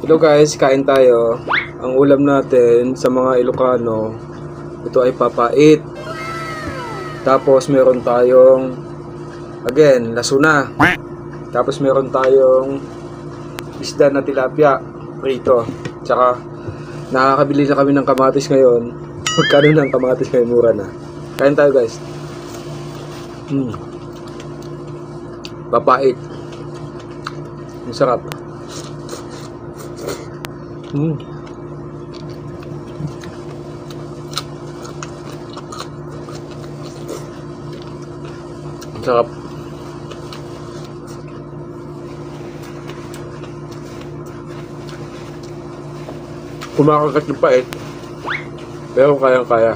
Hello guys, kain tayo. Ang ulam natin sa mga Ilocano, ito ay papait. Tapos meron tayong, again, lasuna. Tapos meron tayong isda na tilapia, prito. Tsaka nakakabili na kami ng kamatis ngayon. Magkano na ang kamatis ngayon? Mura na. Kain tayo guys. Papait. Ang sarap. Ang sarap. Kumakagat yung pait, pero kayang-kaya.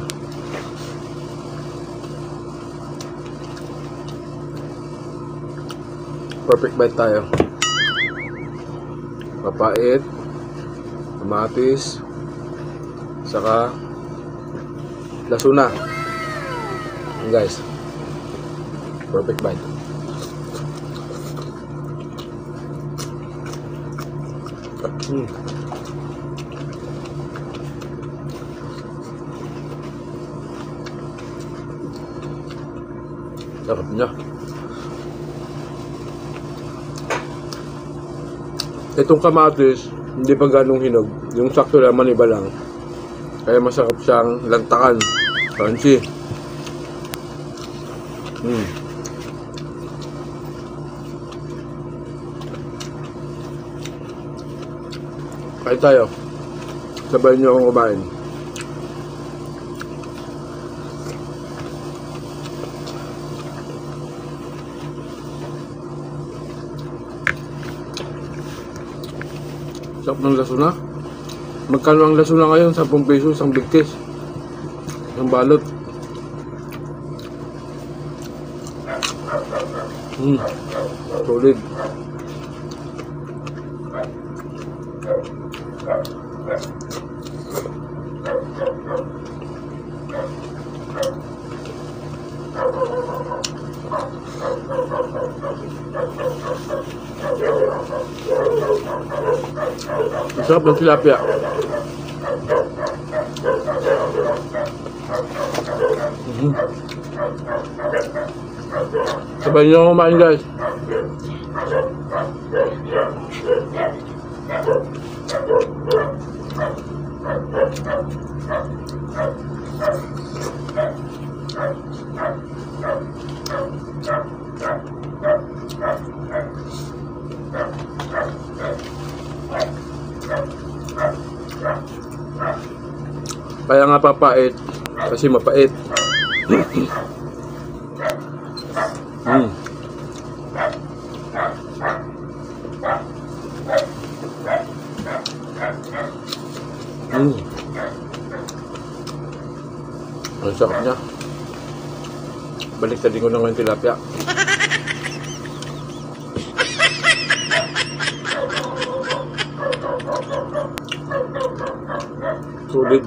Perfect bite tayo. Papait, kamatis, saka lasuna. Yan guys, perfect bite. Sarap niya. Itong kamatis, hindi pa ganong hinog. Yung sakto laman iba lang. Kaya masarap siyang lantakan. Crunchy. Kain tayo. Sabayan niyo akong kumain. Sarap ng lasuna. Magkano ang lasuna ngayon? 10 pesos ang bigkis. Ang balot. Solid. Sarap ng tilapia. Sabayan niyo kumain guys. Kaya nga papait kasi mapait. Ang sarap niya. Balik tadi ko na ngayon tilapia. Sulit.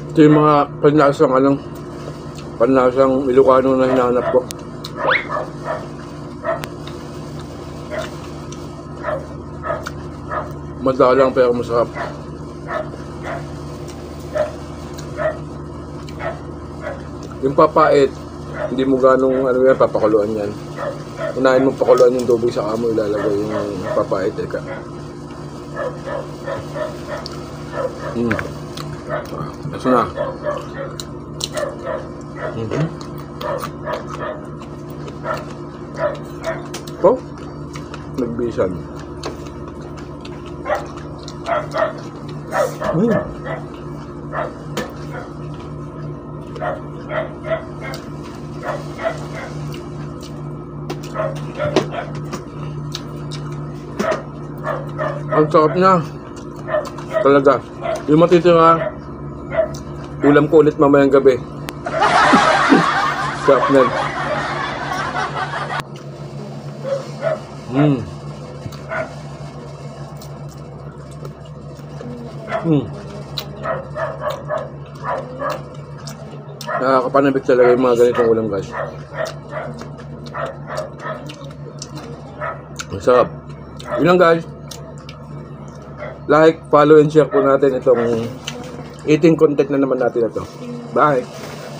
Ito yung mga panlasang Ilocano na hinahanap ko. Madalang pero masarap. Yung papait, hindi mo ganong papakuluan yan. Unahin mo pakuluan yung tubig, saka mo ilalagay yung papait. Eka. Ito na. Oh, nagbisan. Ang sarap niya. Talaga. Yung matitira, ulam ko ulit mamayang gabi. Sarap na. Mm. Mm. Nakakapanabik talaga yung mga ganitong ulam, guys. Ang sarap. Yun lang, guys. Like, follow, and share po natin itong eating content na naman natin na to. Bye!